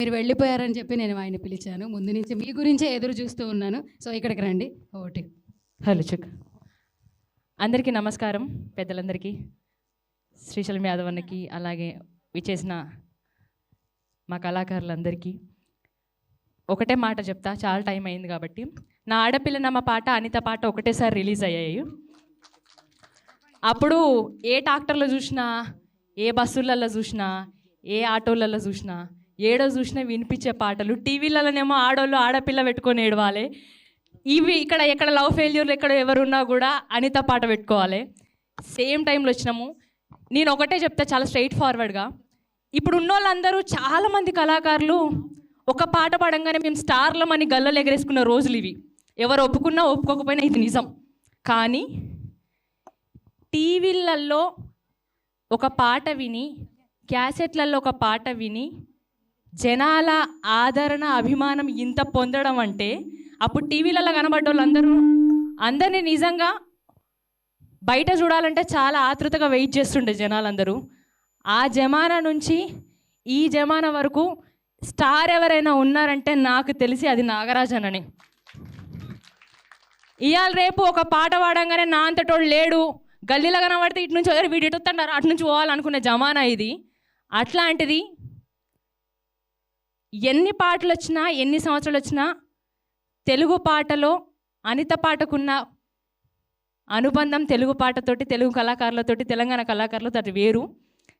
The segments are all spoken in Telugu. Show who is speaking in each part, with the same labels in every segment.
Speaker 1: మీరు వెళ్ళిపోయారని చెప్పి నేను ఆయన్ని పిలిచాను. ముందు నుంచి మీ గురించే ఎదురు చూస్తూ ఉన్నాను. సో ఇక్కడికి రండి. ఓటి
Speaker 2: హలో చెక్. అందరికీ నమస్కారం, పెద్దలందరికీ, శ్రీశైలం యాదవ్ అన్నకి, అలాగే విచ్చేసిన మా కళాకారులందరికీ ఒకటే మాట చెప్తా, చాలా టైం అయింది కాబట్టి. నా ఆడపిల్ల నమ్మ పాట, అనిత పాట ఒకటేసారి రిలీజ్ అయ్యాయి. అప్పుడు ఏ ట్రాక్టర్లో చూసినా, ఏ బస్సులలో చూసినా, ఏ ఆటోలలో చూసినా, ఏడో చూసినా వినిపించే పాటలు. టీవీలలోనేమో ఆడోళ్ళు ఆడపిల్ల పెట్టుకొని ఏడవాలి. ఇవి ఇక్కడ ఎక్కడ లవ్ ఫెయిల్యూర్లు ఎక్కడ ఎవరున్నా కూడా అనిత పాట పెట్టుకోవాలి. సేమ్ టైంలో వచ్చినాము. నేను ఒకటే చెప్తా చాలా స్ట్రైట్ ఫార్వర్డ్గా, ఇప్పుడు ఉన్న వాళ్ళందరూ చాలామంది కళాకారులు ఒక పాట పాడంగానే మేము స్టార్లమని గల్లలు ఎగరేసుకున్న రోజులు ఇవి. ఎవరు ఒప్పుకున్నా ఒప్పుకోకపోయినా ఇది నిజం. కానీ టీవీలలో ఒక పాట విని, క్యాసెట్లలో ఒక పాట విని జనాల ఆదరణ అభిమానం ఇంత పొందడం అంటే, అప్పుడు టీవీలలో కనబడ్డ వాళ్ళందరూ అందరినీ నిజంగా బయట చూడాలంటే చాలా ఆతృతగా వెయిట్ చేస్తుండే జనాలందరూ. ఆ జమానా నుంచి ఈ జమానా వరకు స్టార్ ఎవరైనా ఉన్నారంటే నాకు తెలిసి అది నాగరాజననే. ఇవాళ రేపు ఒక పాట పాడంగానే నా అంతటోడు లేడు, గల్లీలో కనబడితే ఇటు నుంచి వీడు ఇటు వస్తున్నారు అటు నుంచి పోవాలనుకునే జమానా ఇది. అట్లాంటిది ఎన్ని పాటలు వచ్చినా, ఎన్ని సంవత్సరాలు వచ్చినా తెలుగు పాటలో అనిత పాటకున్న అనుబంధం తెలుగు పాటతోటి, తెలుగు కళాకారులతోటి, తెలంగాణ కళాకారులతోటి వేరు.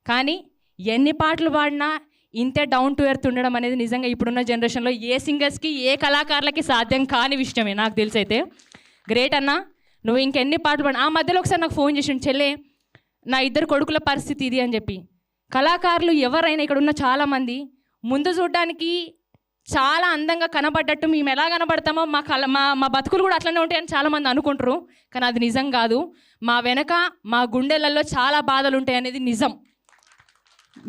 Speaker 2: కానీ ఎన్ని పాటలు పాడినా ఇంతే డౌన్ టు ఎర్త్ ఉండడం అనేది నిజంగా ఇప్పుడున్న జనరేషన్లో ఏ సింగర్స్కి, ఏ కళాకారులకి సాధ్యం కాని విషయమే నాకు తెలిసి. అయితే గ్రేట్ అన్న, నువ్వు ఇంకెన్ని పాటలు పాడి. ఆ మధ్యలో ఒకసారి నాకు ఫోన్ చేసిండు, చెల్లె నా ఇద్దరు కొడుకుల పరిస్థితి ఇది అని చెప్పి. కళాకారులు ఎవరైనా ఇక్కడ ఉన్న చాలామంది ముందు చూడడానికి చాలా అందంగా కనబడ్డట్టు మేము ఎలా కనబడతామో మా బతుకులు కూడా అట్లనే ఉంటాయని చాలామంది అనుకుంటారు. కానీ అది నిజం కాదు. మా వెనక మా గుండెలలో చాలా బాధలు ఉంటాయి అనేది నిజం.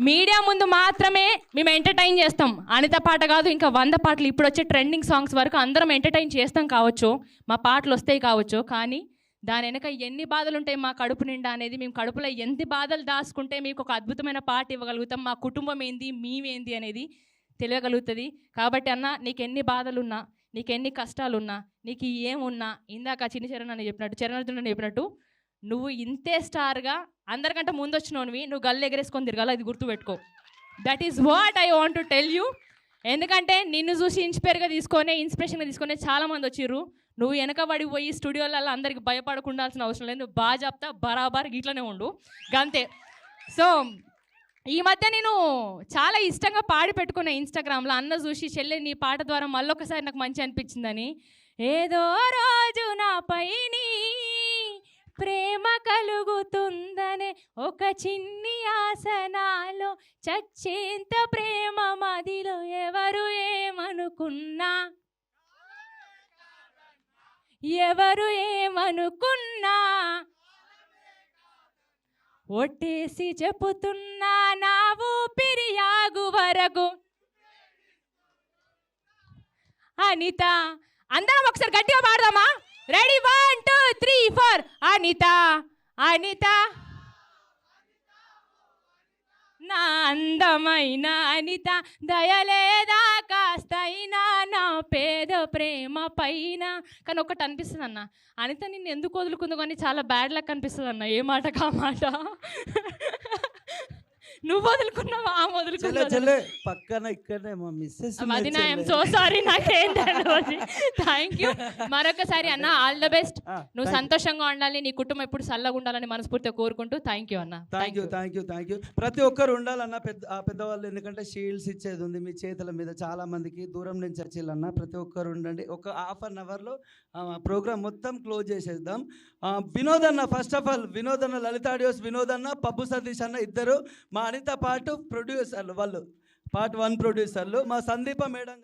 Speaker 2: మీడియా ముందు మాత్రమే మేము ఎంటర్టైన్ చేస్తాం. అనిత పాట కాదు, ఇంకా 100 పాటలు ఇప్పుడు వచ్చే ట్రెండింగ్ సాంగ్స్ వరకు అందరం ఎంటర్టైన్ చేస్తాం కావచ్చు, మా పాటలు వస్తాయి కావచ్చు. కానీ దాని వెనక ఎన్ని బాధలు ఉంటాయి మా కడుపు నిండా అనేది, మేము కడుపులో ఎన్ని బాధలు దాచుకుంటే మీకు ఒక అద్భుతమైన పాట ఇవ్వగలుగుతాం, మా కుటుంబం ఏంది, మేమేంది అనేది తెలియగలుగుతుంది. కాబట్టి అన్న, నీకు ఎన్ని బాధలున్నా, నీకు ఎన్ని కష్టాలున్నా, నీకు ఏమున్నా, ఇందాక చిన్న చరణ్ చెప్పినట్టు నువ్వు ఇంతే స్టార్గా అందరికంటే ముందు వచ్చినవి, నువ్వు గల్లు ఎగరేసుకొని తిరగాల, ఇది గుర్తుపెట్టుకో. That is what I want to tell you. ఎందుకంటే నిన్ను చూసి ఇన్స్పిరేషన్గా తీసుకొని చాలామంది వచ్చిర్రు. నువ్వు వెనకబడి పోయి స్టూడియోలలో అందరికి భయపడకుండాల్సిన అవసరం లేదు. నువ్వు బాగా చెప్తా, బరాబర్ ఇట్లనే ఉండు గంతే. సో ఈ మధ్య నేను చాలా ఇష్టంగా పాడి పెట్టుకున్న ఇన్స్టాగ్రామ్లో, అన్న చూసి చెల్లె నీ పాట ద్వారా మళ్ళొకసారి నాకు మంచి అనిపించిందని. ఏదో రోజు నాపై ప్రేమ కలుగుతుందనే ఒక చిన్ని ఆసనాలో చచ్చేంత ప్రేమ మదిలో ఎవరు ఏమనుకున్నా, ఎవరు ఏమనుకున్నా ఒట్టేసి చెప్పుతున్నా నా ఊపిరి ఆగు వరకు. అనిత, అందరం ఒకసారి గట్టిగా పాడదామా? రెడీ, 1 2 3 4. అనిత అనిత నా అందమైన అనిత, దయలేదా కాస్తైనా నా పేద ప్రేమ పైన. కానీ ఒకటి అనిపిస్తుంది అన్న, అనిత నిన్ను ఎందుకు వదులుకుందో కానీ చాలా బ్యాడ్ లక్ అనిపిస్తుంది అన్న. ఏ మాట కా మాట. నువ్వు వదులుకున్నావా? వదులుకున్నా
Speaker 3: పక్కన ఇక్కడనే మా మిస్సెస్.
Speaker 2: అది నా ఐఎమ్ సో సారీ, నాకేంటో. థ్యాంక్ యూ మరొకసారి అన్న. All the best. నువ్వు సంతోషంగా ఉండాలి, నీ కుటుంబం ఎప్పుడు చల్లగా ఉండాలని మనస్ఫూర్తిగా కోరుకుంటూ థ్యాంక్ యూ అన్న.
Speaker 3: Thank you. ప్రతి ఒక్కరు ఉండాలన్న, పెద్దవాళ్ళు. ఎందుకంటే షీల్డ్స్ ఇచ్చేది ఉంది మీ చేతుల మీద. చాలా మందికి దూరం నుంచి వచ్చేయాలన్న, ప్రతి ఒక్కరు ఉండండి. ఒక ½ అన్ అవర్లో ప్రోగ్రామ్ మొత్తం క్లోజ్ చేసేద్దాం. వినోద్ అన్న, ఫస్ట్ ఆఫ్ ఆల్ వినోద్ అన్న, లలిత ఆడియోస్ వినోద్ అన్న, పబ్బు సతీష్ అన్న, ఇద్దరు మా అనిత పార్ట్ ప్రొడ్యూసర్లు. వాళ్ళు పార్ట్ 1 ప్రొడ్యూసర్లు. మా సందీప మేడం.